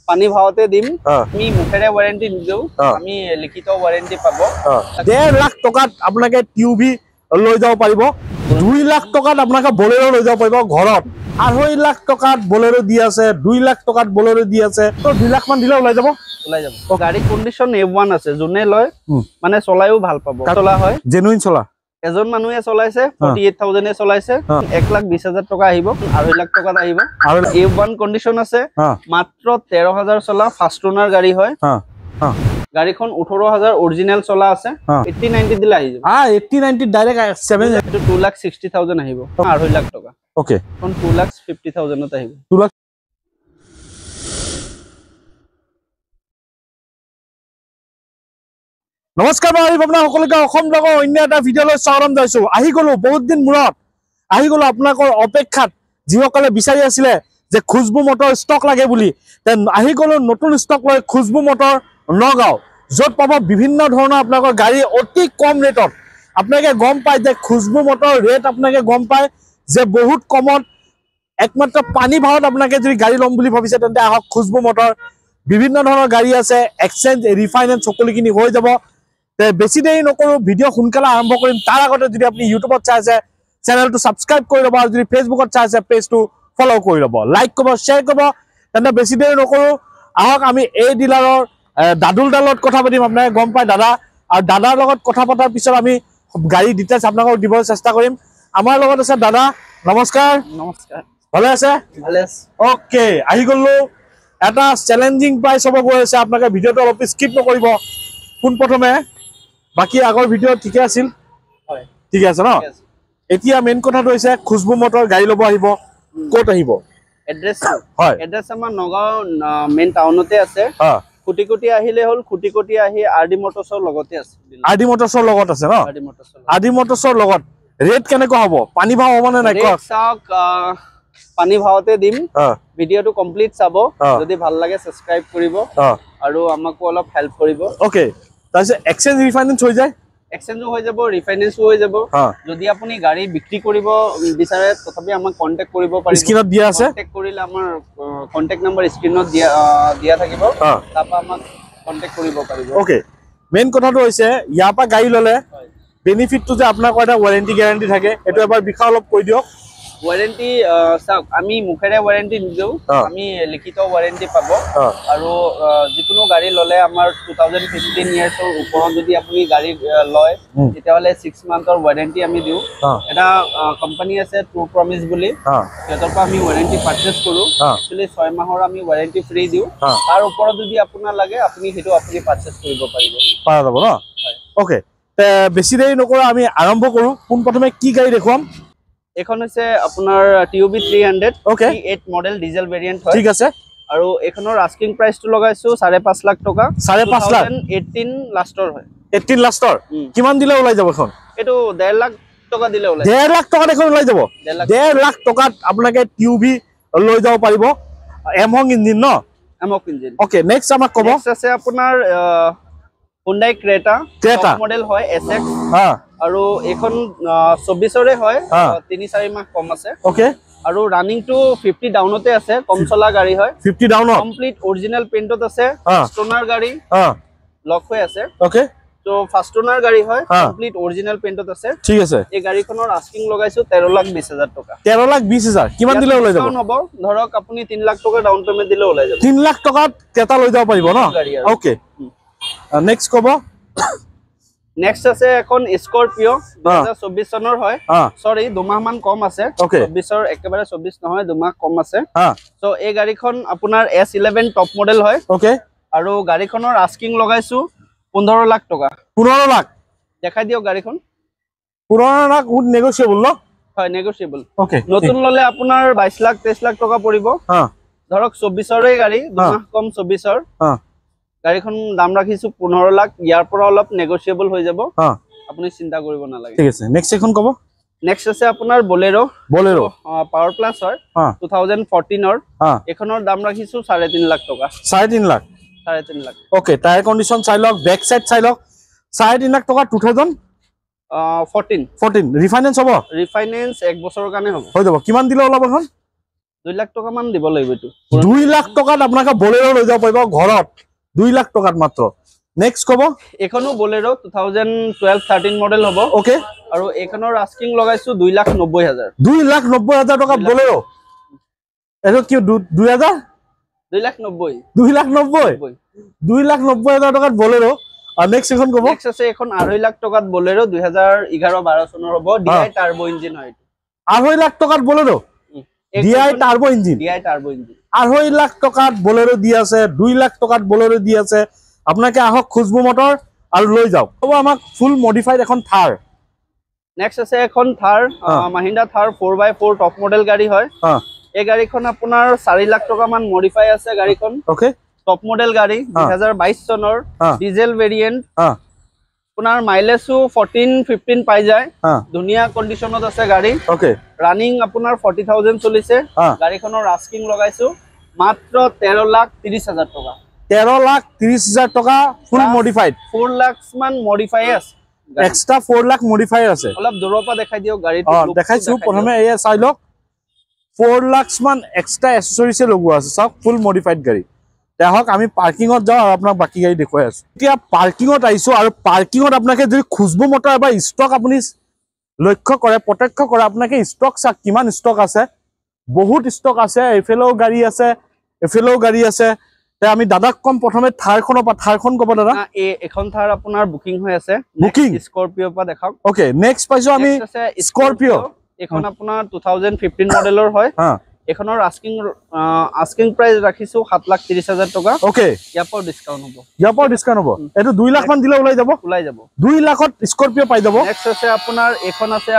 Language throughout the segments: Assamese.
পানী ভাওতে দিম আমি মুখেৰে ওয়াৰেন্টি নিদিও আমি লিখিত ওয়াৰেন্টি পাব 1.5 লাখ টকাত আপোনাকে টিউভি লৈ যাব পাৰিব 2 লাখ টকাত আপোনাকে বলেৰো লৈ যাব পাৰিব ঘৰত 2.5 লাখ টকাত বলেৰো দি আছে 2 লাখ টকাত বলেৰো দি আছে তো 2 লাখ মান দিলে ওলাই যাব গাড়ী কন্ডিশন A1 আছে যোনে লয় মানে চলায়ও ভাল পাব চলা হয় জেনুইন চলা এজন মানুহে চলাইছে 48000 এ চলাইছে 1,20,000 টকা আহিব 2.5 লাখ টকাত আহিব আৰু A1 কন্ডিশন আছে মাত্ৰ 13000 চলা ফাৰ্ষ্ট ওনাৰ গাড়ী হয় গাড়ীখন 18000 অৰিজিনাল চলা আছে 8090 দিলে আহি যাব 8090 ডাইৰেক্ট 7 এটো 2,60,000 আহিব 2.5 লাখ টকা ওকে কোন 2,50,000 ত আহিব 2 লাখ নমস্কাৰ মই আপোনাৰ সকলোকে অসম লগৰ অন্য এটা ভিডিঅ'লৈ স্বাগতম জনাইছো আহি গলো বহুত দিন মূৰত আহি গলো আপোনাকৰ অপেক্ষাত যিসকলে বিচাৰি আছিল যে খুশবু মটৰ ষ্টক লাগে বুলি তেন আহি গলো নতুন ষ্টক লৈ খুশবু মটৰ নগাঁও যত পাব বিভিন্ন ধৰণৰ আপোনাকৰ গাড়ী অতি কম ৰেটত আপোনাকে গম পায় যে খুশবু মটৰ ৰেট আপোনাকে গম পায় যে বহুত কমত একমাত্ৰ পানী ভাওত আপোনাকে যদি গাড়ী লম বুলি ভাবিছে তেন্তে আহক খুশবু মটৰ বিভিন্ন ধৰণৰ গাড়ী আছে এক্সচেঞ্জ ৰিফাইনেন্স সকলোখিনি হৈ যাব বেছি দেৰি নকৰো ভিডিও সোনকালে আৰম্ভ কৰিম তাৰ আগতে যদি আপুনি ইউটিউবত চাই আছে চেনেলটো সাবস্ক্ৰাইব কৰি ল'ব আৰু যদি ফেসবুকত চাই আছে পেজটো ফলো কৰি ল'ব লাইক কৰিব শেয়াৰ কৰিব তেনে বেছি দেৰি নকৰো আহক আমি এই ডিলাৰৰ দাদুল দালত কথা পাতিম আপোনাক গম পায় দাদা আৰু দাদাৰ লগত কথা পতাৰ পিছত আমি গাড়ী ডিটেইলছ আপোনাক দিব চেষ্টা কৰিম আমাৰ লগত আছে দাদা নমস্কাৰ ভালে আছে ওকে আহি গলো এটা চ্যালেঞ্জিং প্ৰাইস হ'ব গৈ আছে আপোনাক ভিডিওটো অলপ স্কিপ নকৰিব কোন প্ৰথমে বাকি আগৰ ভিডিও ঠিকে আছিল হয় ঠিক আছে ন এতিয়া মেইন কথাটো হৈছে খুশবু মটৰ গাড়ী লব আহিব কোত আহিব এড্ৰেছ হয় এড্ৰেছ আমাৰ নগাঁও মেইন টাউনতে আছে খুটিকুটি আহিলে হল খুটিকুটি আহি আৰডি মটৰছৰ লগতে আছে আৰডি মটৰছৰ লগত আছে ন আৰডি মটৰছৰ লগত ৰেট কেনেকৈ হ'ব পানী ভাও হ'ব নে নাই ৰেট চাওক পানী ভাওতে দিম ভিডিওটো কমপ্লিট চাব যদি ভাল লাগে সাবস্ক্ৰাইব কৰিব আৰু আমাকো অলপ হেল্প কৰিব ওকে তাছে এক্সচেঞ্জ ৰিফাইনেন্স হৈ যায় এক্সচেঞ্জও হৈ যাব ৰিফাইনেন্সও হৈ যাব যদি আপুনি গাড়ী বিক্ৰী কৰিব বিচাৰে তথাপি আমাক কন্টাক্ট কৰিব পাৰিব স্ক্ৰিনত দিয়া আছে কন্টাক্ট কৰিলে আমাৰ কন্টাক্ট নম্বৰ স্ক্ৰিনত দিয়া থাকিব তাপা আমাক কন্টাক্ট কৰিব পাৰিব ওকে মেইন কথাটো হৈছে ইয়াপা গাড়ী ললে বেনিফিটটো যে আপোনাক এটা ওয়াৰেন্টি গ্যাৰান্টি থাকে এটো এবাৰ বিখা অলপ কৈ দিয়ক ওয়াৰেন্টি চাওক আমি মুখেৰে ওয়াৰেন্টি নিদিও আমি লিখিত ওয়াৰেন্টি পাব আৰু যিকোনো গাড়ী ললে আমাৰ 2015 ইয়াৰ্ছৰ ওপৰত যদি আপুনি গাড়ী লয় তেতিয়াহলে 6 মান্থৰ ওয়াৰেন্টি আমি দিও এটা কোম্পানী আছে ট্ৰু প্ৰমিস বুলি তেতৰ পৰা আমি ওয়াৰেন্টি পাৰচেজ কৰো একচুয়ালি 6 মাহৰ আমি ওয়াৰেন্টি ফ্ৰী দিও তাৰ ওপৰত যদি আপোনাৰ লাগে আপুনি হেতু আপুনি পাৰচেজ কৰিব পাৰিব পাৰা যাব ন ওকে তে বেছি দেৰি নকৰা আমি আৰম্ভ কৰো কোন প্ৰথমে কি গাড়ী দেখুৱাম এখন আছে আপোনাৰ টিউবি 300 ওকে 8 মডেল ডিজেল ভেৰিয়েন্ট হয় ঠিক আছে আৰু এখনৰ আস্কিং প্ৰাইসটো লগাইছো 5.5 লাখ টকা 5.5 লাখ 2018 লাষ্টৰ হয় 18 লাষ্টৰ কিমান দিলে ওলাই যাব এখন এটো 1.5 লাখ টকা দিলে ওলাই 1.5 লাখ টকা এখন ওলাই যাব 1.5 লাখ টকাত আপোনাকে টিউবি লৈ যাব পাৰিব এমহং ইঞ্জিন ন এমহং ইঞ্জিন ওকে নেক্সট আমাক কব নেক্সট আছে আপোনাৰ Hyundai Creta top model হয় SX আৰু এখন 24 ৰে হয় 3-4 মাহ কম আছে ওকে আৰু ৰানিং টু 50 ডাউনতে আছে কম চলা গাড়ী হয় 50 ডাউনত কমপ্লিট অৰিজিনাল পেইন্টত আছে ষ্টনাৰ গাড়ী লক হৈ আছে ওকে তো ফাৰ্ষ্ট ওনাৰ গাড়ী হয় কমপ্লিট অৰিজিনাল পেইন্টত আছে ঠিক আছে এই গাড়ীখনৰ আস্কিং লগাইছো 13,20,000 টকা 13,20,000 কিমান দিলে ওলাই যাব হ'ব ধৰক আপুনি 3 লাখ টকা ডাউন পেমেন্ট দিলে ওলাই যাব 3 লাখ টকাত কেটা লৈ যাব পাৰিব ন ওকে নেক্সট কব নেক্সট আছে এখন স্কৰপিও 2024 চনৰ হয় সৰি দুমাহ মান কম আছে 24 ৰ একেবাৰে 24 নহয় দুমাহ কম আছে সো এই গাড়ীখন আপোনাৰ S11 টপ মডেল হয় ওকে আৰু গাড়ীখনৰ আস্কিং লগাইছো 15 লাখ টকা 15 লাখ দেখাই দিও গাড়ীখন 15 লাখ উড নেগোশিয়েবল ন হয় নেগোশিয়েবল ওকে নতুন ললে আপোনাৰ 22 লাখ 23 লাখ টকা পৰিব ধৰক 24 ৰ গাড়ী দুমাহ কম 24 ৰ গাড়ীখন দাম ৰাখিছো 15 লাখ ইয়াৰ পৰা অলপ নেগোশিয়েবল হৈ যাব আপুনি চিন্তা কৰিব নালাগে ঠিক আছে নেক্সট এখন কব নেক্সট আছে আপোনাৰ বলেৰো পাৱাৰ প্লাস হয় 2014 ৰ এখনৰ দাম ৰাখিছো 3.5 লাখ টকা 3.5 lakh 3.5 lakh okay tyre condition চাই লওক ব্যাক সাইড চাই লওক 3.5 লাখ টকা 2014 ৰিফাইনেন্স হ'ব ৰিফাইনেন্স 1 বছৰৰ কাৰণে হ'ব হৈ যাব কিমান দিলে ওলাব এখন 2 লাখ টকা মান দিব লাগিব এটো 2 লাখ টাকাত আপোনাক বলেৰো লৈ যাব পাৰিব ঘৰত 2 লাখ টাকাত মাত্ৰ নেক্সট কব এখনো বলেৰো 2012-13 মডেল হ'ব ওকে আৰু এখনৰ আস্কিং লগাইছো 2,90,000 2,90,000 টাকাত বলেৰো এটো কি 2000 2,90,000 2,90,000 টাকাত বলেৰো আৰু নেক্সট এখন কব নেক্সট আছে এখন 2.5 লাখ টাকাত বলেৰো 2011-12 চনৰ হ'ব DI টাৰ্বো ইঞ্জিন হয় 2.5 লাখ টাকাত Bolero DI turbo engine 2.5 lakh টাকাত বলেৰো দি আছে 2 লাখ টাকাত বলেৰো দি আছে আপোনাকে আহক খুজবু মটৰ আৰু লৈ যাওক হ'ব আমাক ফুল মডিফাইড এখন থাৰ নেক্সট আছে এখন থাৰ মাহিন্দ্ৰা থাৰ 4x4 টপ মডেল গাড়ী হয় এই গাড়ীখন আপোনাৰ 4 লাখ টকা মান মডিফাই আছে গাড়ীখন ওকে টপ মডেল গাড়ী 2022 চনৰ ডিজেল ভেৰিয়েন্ট আপোনাৰ মাইলেজও 14-15 পাই যায় ধুনিয়া কন্ডিশনত আছে গাড়ী ওকে ৰানিং আপোনাৰ 40,000 চলিছে গাড়ীখনৰ আস্কিং লগাইছো মাত্ৰ 13,30,000 টকা 13,30,000 টকা ফুল মডিফাইড 4 লাখ মান মডিফাই আছে এক্সট্ৰা 4 লাখ মডিফাই আছে অলপ দূৰৰ পৰা দেখাই দিও গাড়ীটো দেখাইছো প্ৰথমে এই চাই লওক 4 লাখ মান এক্সট্ৰা এক্সেসৰিজ লগোৱা আছে সব ফুল মডিফাইড গাড়ী দেখক আমি পাৰ্কিংত যাও আৰু আপোনাক বাকি গাড়ী দেখুৱাই আছো এতিয়া পাৰ্কিংত আইছো আৰু পাৰ্কিংত আপোনাকে যদি খুজবু মটৰ বা ষ্টক আপুনি লক্ষ্য কৰে প্ৰত্যক্ষ কৰে আপোনাকে ষ্টক চাক কিমান ষ্টক আছে বহুত ষ্টক আছে এফএলও গাড়ী আছে এফএলও গাড়ী আছে তে আমি দাদাক কম প্ৰথমে থাৰখন কব দাদা এখন থাৰ আপোনাৰ বুকিং হৈ আছে বুকিং স্কৰপিঅ পা দেখাওক ওকে নেক্সট পাইছো আমি স্কৰপিঅ এখন আপোনাৰ 2015 মডেলৰ হয় এখনৰ আস্কিং প্ৰাইস ৰাখিছো 7,30,000 টকা ওকে ইয়াপৰ ডিসকাউন্ট হ'ব এটো 2 লাখ মান দিলে ওলাই যাব 2 লাখত স্কৰপিঅ পাই যাব নেক্সট আছে আপোনাৰ এখন আছে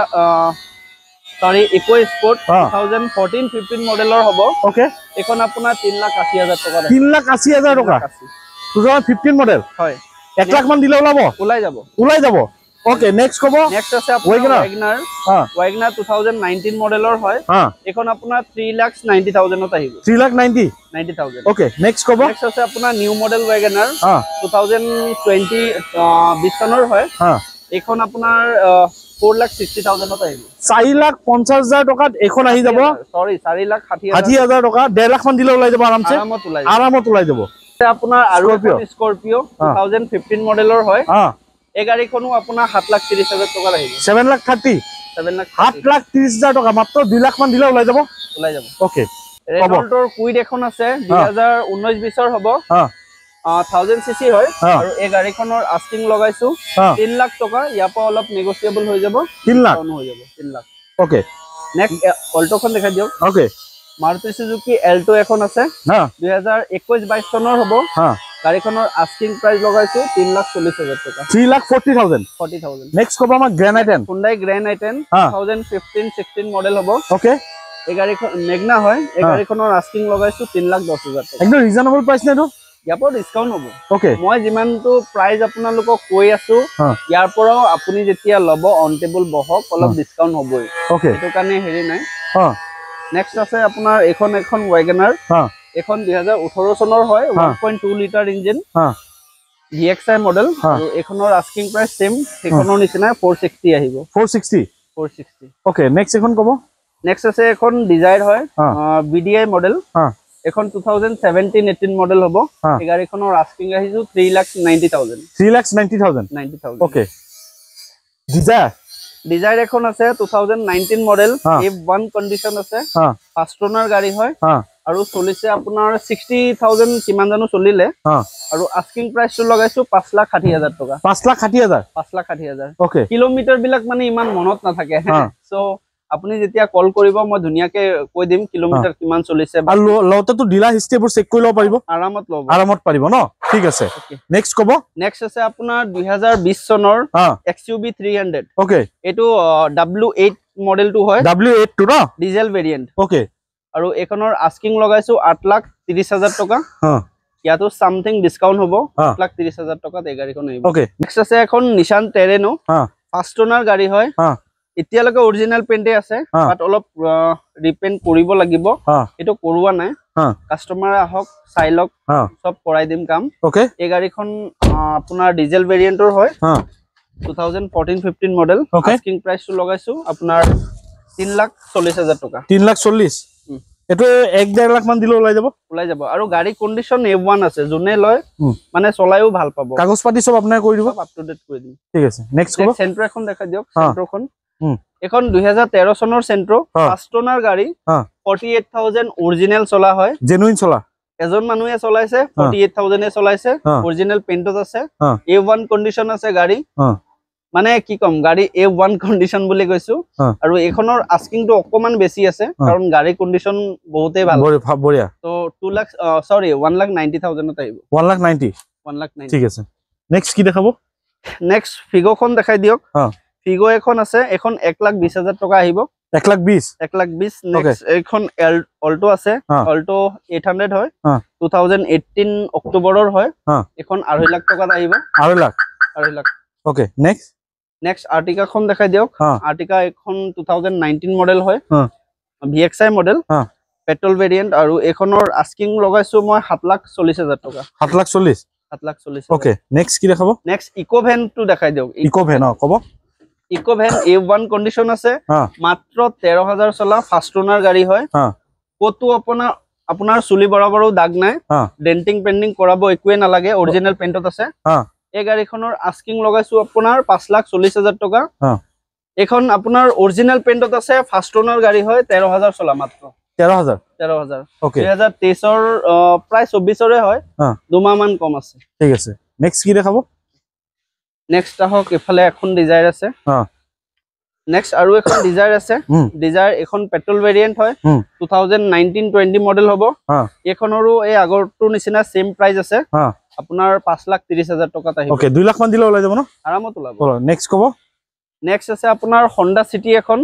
ইকো স্পৰ্ট 2014-15 মডেলৰ হ'ব ওকে এখন আপোনাৰ 3,80,000 টকা 3,80,000 টকা 2015 মডেল হয় 1 লাখ মান দিলে ওলাই যাব ওকে নেক্সট কব নেক্সট আছে আপোনাৰ ওয়াগনাৰ 2019 মডেলৰ হয় এখন আপোনাৰ 3,90,000 ত আহিব 3,90,000 ওকে নেক্সট কব নেক্সট আছে আপোনাৰ নিউ মডেল ওয়াগনাৰ 2020 চনৰ হয় এখন আপোনাৰ 4,60,000 ত আহিব 4,50,000 টকাত এখন আহি যাব সৰি 4,60,000 টকা 1.5 লাখ মান দিলে ওলাই যাব আৰামত ওলাই যাব আপোনাৰ আৰু স্কৰপিঅ 2015 মডেলৰ হয় এই গাড়ীখনো আপোনাৰ 7,30,000 টকা আহিব 7,30,000 টকা মাত্ৰ 2 লাখ মান দিলে ওলাই যাব ওকে ৰেনল্টৰ কুইড এখন আছে 2019-20 হ'ব 1000 সিসি হয় আৰু এই গাড়ীখনৰ আস্কিং লগাইছো 3 লাখ টকা ইয়াপা অলপ নেগোশিয়েবল হৈ যাব 3 লাখ হৈ যাব 3 লাখ ওকে নেক্সট অল্টোখন দেখাই দিও ওকে মাৰুতি সুজুকি এল্টো এখন আছে 2021-22 চনৰ হ'ব গাড়ীখনৰ আস্কিং প্ৰাইস লগাইছো 3,40,000 টকা 3,40,000 নেক্সট কব আমাৰ grand i ten Hyundai Grand i10 2015-16 model হ'ব ওকে এই গাড়ীখন মেগনা হয় এই গাড়ীখনৰ আস্কিং লগাইছো 3,10,000 টকা একদম ৰিজনেবল প্ৰাইস নেটো ইয়াপৰ ডিসকাউন্ট হ'ব ওকে মই যিমানটো প্ৰাইস আপোনালোকক কৈ আছো ইয়াৰ পৰাও আপুনি যেতিয়া লব অন টেবল বহক অলপ ডিসকাউন্ট হ'বই ওকে এটো কাৰণে হেৰি নাই নেক্সট আছে আপোনাৰ এখন ওয়াগনাৰ এখন 2018 চনৰ হয় 1.2 লিটাৰ ইঞ্জিন VXI মডেল আৰু এখনৰ আস্কিং প্ৰাইস সেম এখনৰ নিচিনা 460 আহিব 460 ওকে নেক্সট এখন কব নেক্সট আছে এখন ডিজায়াৰ হয় BDI মডেল এখন 2017-18 মডেল হ'ব এই গাড়ীখনৰ আস্কিং আহিছো 3,90,000 ওকে ডিজায়াৰ এখন আছে 2019 মডেল F1 কন্ডিশন আছে ফাৰ্ষ্ট ওনাৰ গাড়ী হয় আৰু চলিছে আপোনাৰ 60,000 কিমান জানো চলিলে আৰু আস্কিং প্ৰাইসটো লগাইছো 5,60,000 টকা 5,60,000 ওকে কিলোমিটাৰ বিলাক মানে ইমান মনত নাথাকে সো আপুনি যেতিয়া কল কৰিব মই ধুনিয়াকে কৈ দিম কিলোমিটাৰ কিমান চলিছে আৰু লওতেটো ডিলাৰ হিষ্ট্ৰীবোৰ চেক কৰি লব পাৰিব আৰামত পাৰিব ন ঠিক আছে নেক্সট কব নেক্সট আছে আপোনাৰ 2020 চনৰ XUV 300 ওকে এটো W8 মডেলটো হয় W8 টো ন ডিজেল ভেৰিয়েন্ট ওকে আৰু এখনৰ আস্কিং লগাইছো 8,30,000 টকা ইয়াতো সামথিং ডিসকাউন্ট হ'ব 8,30,000 টকা এই গাড়ীখন আহিব ওকে নেক্সট আছে এখন নিশান টেৰেনো ফাৰ্ষ্ট ওনাৰ গাড়ী হয় এতিয়ালৈকে অৰিজিনাল পেইণ্টে আছে বাট অলপ ৰিপেইণ্ট কৰিব লাগিব এটো কৰোৱা নাই কাস্টমাৰ আহক চাই লওক সব কৰাই দিম কাম ওকে এই গাড়ীখন আপোনাৰ ডিজেল ভেৰিয়েন্টৰ হয় 2014-15 মডেল আস্কিং প্ৰাইসটো লগাইছো আপোনাৰ 3,40,000 টকা 3,40,000 এটো 1.5 লাখ মান দিলে ওলাই যাব আৰু গাড়ী কন্ডিশন A1 আছে যোনে লয় মানে চলাইও ভাল পাব কাগজ পাতি সব আপোনাৰ কৰি দিব আপ টু ডেট কৰি দিম ঠিক আছে নেক্সট কব সেন্ট্ৰো এখন দেখা দিয়ক সেন্ট্ৰোখন এখন 2013 চনৰ সেন্ট্ৰো ফাৰ্ষ্ট ওনাৰ গাড়ী 48000 অৰিজিনাল চলা হয় জেনুইন চলা এজন মানুহে চলাইছে 48000 এ চলাইছে অৰিজিনাল পেইন্টত আছে A1 কন্ডিশন আছে গাড়ী মানে কি কম গাড়ী A1 কন্ডিশন বুলি কৈছো আৰু এখনৰ আস্কিং টো অকমান বেছি আছে কাৰণ গাড়ী কন্ডিশন বহুতে ভাল বঢ়িয়া তো 2 লাখ সৰি 1,90,000 ত আহিব 1,90,000 ঠিক আছে নেক্সট কি দেখাবো নেক্সট ফিগোখন দেখাই দিয়ক ফিগো এখন আছে এখন 1,20,000 টকা আহিব 1,20,000 নেক্সট এখন অল্টো আছে অল্টো 800 হয় 2018 অক্টোবৰৰ হয় এখন 2.5 লাখ টকাত আহিব 2.5 লাখ ওকে নেক্সট আৰ্টিকা খন দেখাই দিয়ক আৰ্টিকা এখন 2019 মডেল হয় VXI মডেল পেট্ৰল ভেৰিয়েন্ট আৰু এখনৰ আস্কিং লগাইছো মই 7,40,000 টকা 7,40,000 ওকে নেক্সট কি দেখাবো নেক্সট ইকো ভ্যান টো দেখাই দিয়ক ইকো ভ্যান কব ইকো ভ্যান A1 কন্ডিশন আছে মাত্ৰ 13,000 চলা ফাৰ্ষ্ট ওনাৰ গাড়ী হয় কতো আপোনাৰ চুলি বৰাবৰো দাগ নাই ডেন্টিং পেন্ডিং কৰাব একোৱে নালাগে অৰিজিনাল পেইন্টত আছে এই গাড়ীখনৰ আস্কিং লগাইছো আপোনাৰ 5,40,000 টকা এখন আপোনাৰ অৰিজিনাল পেইন্টত আছে ফাৰ্ষ্ট ওনাৰ গাড়ী হয় 13,000 চলা মাত্ৰ 13,000 ওকে 2023 ৰ প্ৰায় 24 ৰে হয় দুমাহ মান কম আছে ঠিক আছে নেক্সট কি দেখাবো নেক্সট আহক এফালে এখন ডিজায়াৰ আছে নেক্সট আৰু এখন ডিজায়াৰ আছে ডিজায়াৰ এখন পেট্ৰল ভেৰিয়েন্ট হয় 2019-20 মডেল হ'ব এখনৰো এই আগৰটো নিচিনা সেম প্ৰাইস আছে আপোনাৰ 5,30,000 টকাত আহিব ওকে 2 লাখ মান দিলে ওলাই যাব ন আৰামত ওলাব নেক্সট কব নেক্সট আছে আপোনাৰ Honda City এখন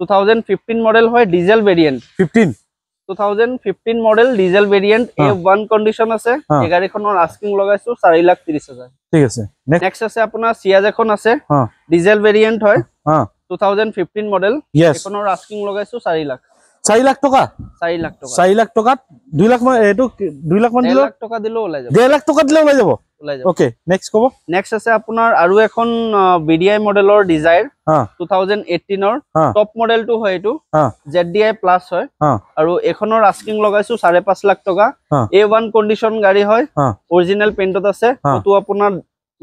2015 মডেল হয় diesel variant 2015 model diesel variant A1 condition আছে এই গাড়ীখনৰ আস্কিং লগাইছো 4,30,000 ঠিক আছে নেক্সট আছে আপোনাৰ Ciaz এখন আছে ডিজেল ভেৰিয়েন্ট হয় 2015 মডেল এখনৰ আস্কিং লগাইছো 4 লাখ টকা 4 লাখ টকাত 2 লাখ মান এটো 2 লাখ মান দিলে 2 লাখ টকা দিলে ওলাই যাব 2 লাখ টকা দিলে ওলাই যাব ওকে নেক্সট কব নেক্সট আছে আপোনাৰ আৰু এখন BDI মডেলৰ ডিজায়াৰ 2018 ৰ টপ মডেলটো হয় এটো ZDI প্লাস হয় আৰু এখনৰ আস্কিং লগাইছো 5.5 লাখ টকা A1 কন্ডিশন গাড়ী হয় অৰিজিনাল পেইন্টত আছে তো আপোনাৰ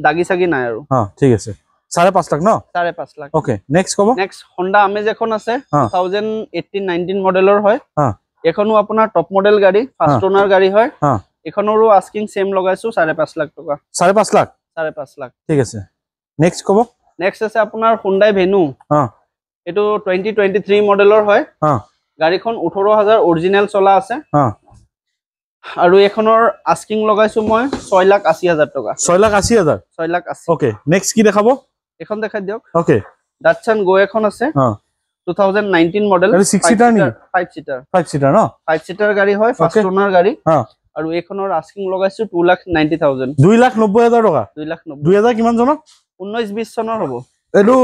দাগি সাগি নাই আৰু ঠিক আছে 5.5 লাখ ন 5.5 লাখ ওকে নেক্সট কব নেক্সট Honda Amaze এখন আছে 2018-19 মডেলৰ হয় এখনো আপোনাৰ টপ মডেল গাড়ী ফাৰ্ষ্ট ওনাৰ গাড়ী হয় এখনৰো আস্কিং সেম লগাইছো 5.5 লাখ টকা 5.5 লাখ ঠিক আছে নেক্সট কব নেক্সট আছে আপোনাৰ Hyundai Venue এটো 2023 মডেলৰ হয় গাড়ীখন 18,000 অৰিজিনাল চলা আছে আৰু এখনৰ আস্কিং লগাইছো মই 6,80,000 টকা 6,80,000 ওকে নেক্সট কি দেখাবো এখন দেখাই দিয়ক ওকে Datsun Go এখন আছে 2019 মডেল 6 সিটাৰ নি 5 সিটাৰ ন 5 সিটাৰ গাড়ী হয় ফাৰ্ষ্ট ওনাৰ গাড়ী আৰু এখনৰ আস্কিং লগাইছো 2,90,000 2,90,000 টকা 2,90,000 2000 কিমান জন 19-20 চনৰ হ'ব এটো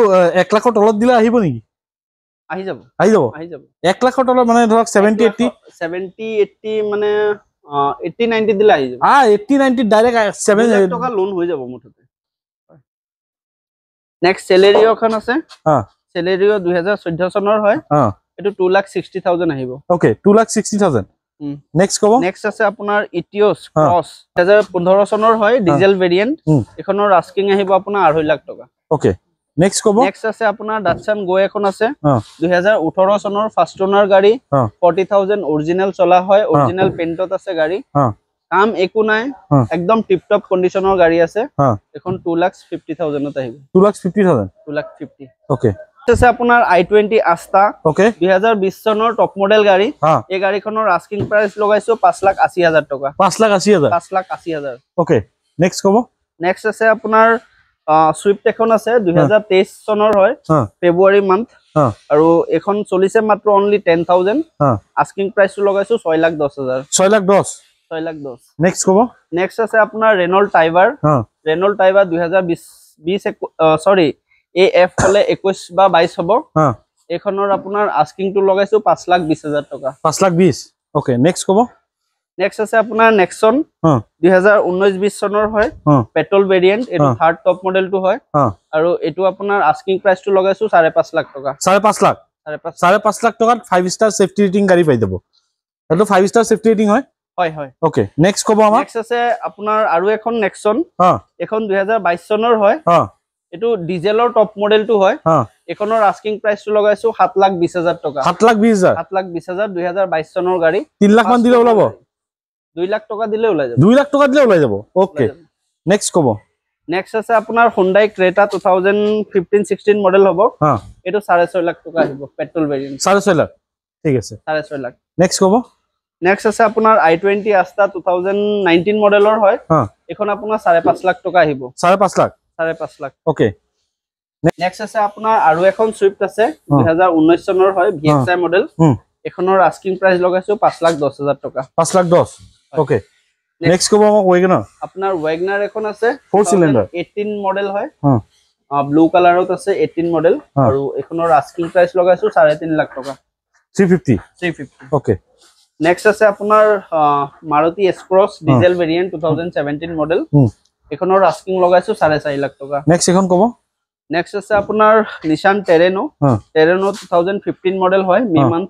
1 লাখৰ তলত দিলে আহিব নেকি আহি যাব 1 লাখৰ তলত মানে ধৰক 70-80 মানে 80-90 দিলে আহি যাব 80-90 ডাইৰেক্ট 7 লাখ টকা লোন হৈ যাব মুঠতে নেক্সট Celerio এখন আছে Celerio 2014 চনৰ হয় এটো 2,60,000 আহিব ওকে 2,60,000 নেক্সট কব নেক্সট আছে আপোনাৰ Etios Cross 2015 চনৰ হয় ডিজেল ভেৰিয়েন্ট এখনৰ আস্কিং আহিব আপোনাৰ 2.5 লাখ টকা ওকে নেক্সট কব নেক্সট আছে আপোনাৰ Datsun Go এখন আছে 2018 চনৰ ফাৰ্ষ্ট ওনাৰ গাড়ী 40,000 অৰিজিনাল চলা হয় অৰিজিনাল পেইন্টত আছে গাড়ী কাম একো নাই একদম টিপ টপ কন্ডিশনৰ গাড়ী আছে এখন 2,50,000 ত আহিব 2,50,000 ওকে আছে আপোনাৰ i20 Asta ওকে 2020 চনৰ টপ মডেল গাড়ী এই গাড়ীখনৰ আস্কিং প্ৰাইস লগাইছো 5,80,000 টকা 5,80,000 ওকে নেক্সট কব নেক্সট আছে আপোনাৰ Swift এখন আছে 2023 চনৰ হয় ফেব্ৰুৱাৰী মান্থ আৰু এখন চলিছে মাত্ৰ অনলি 10,000 আস্কিং প্ৰাইস লগাইছো 6,10,000 6,10,000 নেক্সট কব নেক্সট আছে আপোনাৰ Renault Tiger 2020 সৰি AF হলে 21 বা 22 হ'ব এখনৰ আপোনাৰ আস্কিং টু লগাইছো 5,20,000 টকা 5,20,000 ওকে নেক্সট কব নেক্সট আছে আপোনাৰ Nexon 2019-20 চনৰ হয় পেট্ৰল ভেৰিয়েন্ট এটো থাৰ্ড টপ মডেলটো হয় আৰু এটো আপোনাৰ আস্কিং প্ৰাইস টু লগাইছো 5.5 লাখ টকা 5.5 লাখ 5.5 লাখ টকাত 5 স্টাৰ সেফটি ৰেটিং গাড়ী পাই যাব এটো 5 ষ্টাৰ সেফটি ৰেটিং হয় হয় হয় ওকে নেক্সট কব আমাৰ নেক্সট আছে আপোনাৰ আৰু এখন নেক্সন এখন 2022 চনৰ হয় এটো ডিজেলৰ টপ মডেলটো হয় এখনৰ আস্কিং প্ৰাইসটো লগাইছো 7,20,000 টকা 7,20,000 7,20,000 2022 চনৰ গাড়ী 3 লাখ মান দিলে ওলাব 2 লাখ টকা দিলে ওলাই যাব 2 লাখ টকা দিলে ওলাই যাব ওকে নেক্সট কব নেক্সট আছে আপোনাৰ Hyundai Creta 2015-16 মডেল হ'ব এটো 6.5 লাখ টকা আহিব পেট্ৰল ভেৰিয়েন্ট 6.5 লাখ ঠিক আছে 6.5 লাখ নেক্সট কব নেক্সট আছে আপোনাৰ i20 Asta 2019 মডেলৰ হয় এখন আপোনাৰ 5.5 লাখ টকা আহিব 5.5 লাখ 5.5 লাখ ওকে নেক্সট আছে আপোনাৰ আৰু এখন সুইফট আছে 2019 চনৰ হয় VXI মডেল এখনৰ আস্কিং প্ৰাইস লগাইছো 5,10,000 টকা 5,10,000 ওকে নেক্সট কব আমাক ওয়েগনাৰ আপোনাৰ ওয়েগনাৰ এখন আছে 4 সিলিন্ডাৰ 18 মডেল হয় ব্লু কালাৰত আছে 18 মডেল আৰু এখনৰ আস্কিং প্ৰাইস লগাইছো 3.5 লাখ টকা 350 ওকে নেক্সট আছে আপোনাৰ Maruti S-Cross diesel variant 2017 model এখনৰ আস্কিং লগাইছো 4.5 লাখ টকা নেক্সট এখন কব নেক্সট আছে আপোনাৰ Nissan Terrano 2015 মডেল হয় মে মান্থ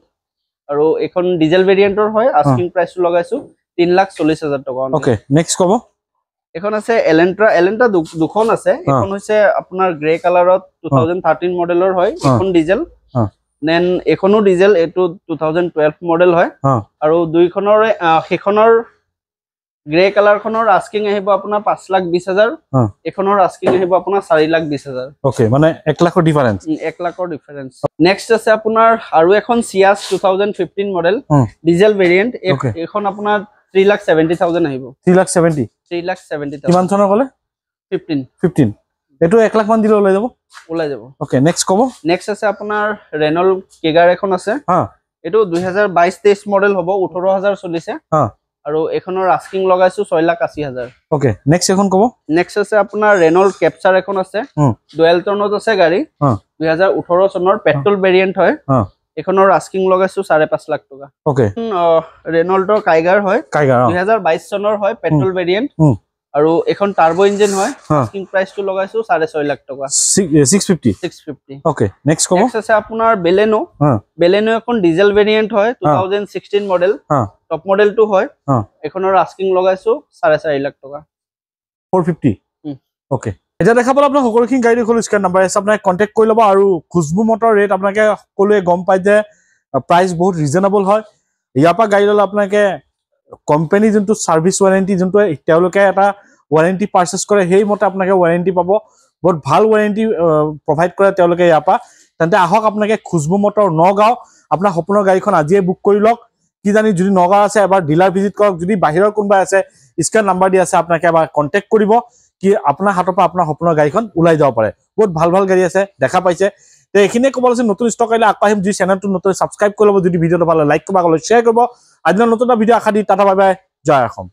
আৰু এখন ডিজেল ভেৰিয়েন্টৰ হয় আস্কিং প্ৰাইসটো লগাইছো 3,40,000 টকা ওকে নেক্সট কব এখন আছে এলেন্ট্ৰা দুখন আছে এখন হৈছে আপোনাৰ গ্ৰে কালাৰত 2013 মডেলৰ হয় এখন ডিজেল দেন এখনো ডিজেল এটো 2012 মডেল হয় আৰু দুইখনৰ হেখনৰ গ্ৰে কালাৰ খনৰ আস্কিং আহিব আপোনাৰ 5,20,000 এখনৰ আস্কিং আহিব আপোনাৰ 4,20,000 ওকে মানে 1 লাখৰ ডিফাৰেন্স 1 লাখৰ ডিফাৰেন্স নেক্সট আছে আপোনাৰ আৰু এখন Ciaz 2015 মডেল ডিজেল ভেৰিয়েন্ট এখন আপোনাৰ 3,70,000 আহিব 3,70,000 কিমান চনৰ কলে 15 এটো 1 লাখ মান দিলে ওলাই যাব ওকে নেক্সট কব নেক্সট আছে আপোনাৰ Renault Kigar এখন আছে এটো 2022-23 মডেল হ'ব 18,000 চলিছে আৰু এখনৰ আস্কিং লগাইছো 6,80,000 ওকে নেক্সট এখন কব নেক্সট আছে আপোনাৰ Renault Captur এখন আছে ডুৱেল টনত আছে গাড়ী 2018 চনৰ পেট্ৰল ভেৰিয়েন্ট হয় এখনৰ আস্কিং লগাইছো 5.5 লাখ টকা ওকে Renault Kigar হয় 2022 চনৰ হয় পেট্ৰল ভেৰিয়েন্ট আৰু এখন টাৰ্বো ইঞ্জিন হয় আস্কিং প্ৰাইসটো লগাইছো 6.5 লাখ টকা 650 ওকে নেক্সট কব নেক্সট আছে আপোনাৰ Baleno এখন ডিজেল ভেৰিয়েন্ট হয় 2016 মডেল টপ মডেলটো হয় এখনৰ আস্কিং লগাইছো 4.5 লাখ টকা 450 ওকে এটা দেখা পালে আপোনাৰ সকলোখিনি গাড়ী দেখল স্ক্যান নাম্বাৰ আছে আপোনাক কন্টাক্ট কৰি ল'ব আৰু খুজবু মটৰ ৰেট আপোনাকে সকলোৱে গম পাই যে প্ৰাইস বহুত ৰিজনেবল হয় ইয়াৰ পৰা গাড়ী ল'লে আপোনাকে কোম্পানী যোনটো সাৰ্ভিস ওয়াৰেন্টি যোনটো তেওঁলোকে এটা ওয়াৰেন্টি পাৰচেজ কৰে সেই মতে আপোনাকে ওয়াৰেন্টি পাব বহুত ভাল ওয়াৰেন্টি প্ৰভাইড কৰে তেওঁলোকে ইয়াৰ পৰা তেন্তে আহক আপোনাকে খুজবু মটৰ নগাঁও আপোনাৰ সপোনৰ গাড়ীখন আজিয়ে বুক কৰি লওক কি জানি যদি নগাঁও আছে এবাৰ ডিলাৰ ভিজিট কৰক যদি বাহিৰৰ কোনবা আছে স্ক্যান নাম্বাৰ দি আছে আপোনাকে এবাৰ কন্টাক্ট কৰিব কি আপোনাৰ হাতৰ পৰা আপোনাৰ সপোনৰ গাড়ীখন ওলাই যাব পাৰে বহুত ভাল ভাল গাড়ী আছে দেখা পাইছে তে এখিনিয়ে ক'ব আছে নতুন ষ্টক আইলে আগবাঢ়িম যদি চেনেলটো নতুন সাবস্ক্ৰাইব কৰি ল'ব যদি ভিডিওটো ভাল লাইক কৰিব শ্বেয়াৰ কৰিব আজিৰ নতুন ভিডিও আশা দি টাটা বাই বাই জয় অসম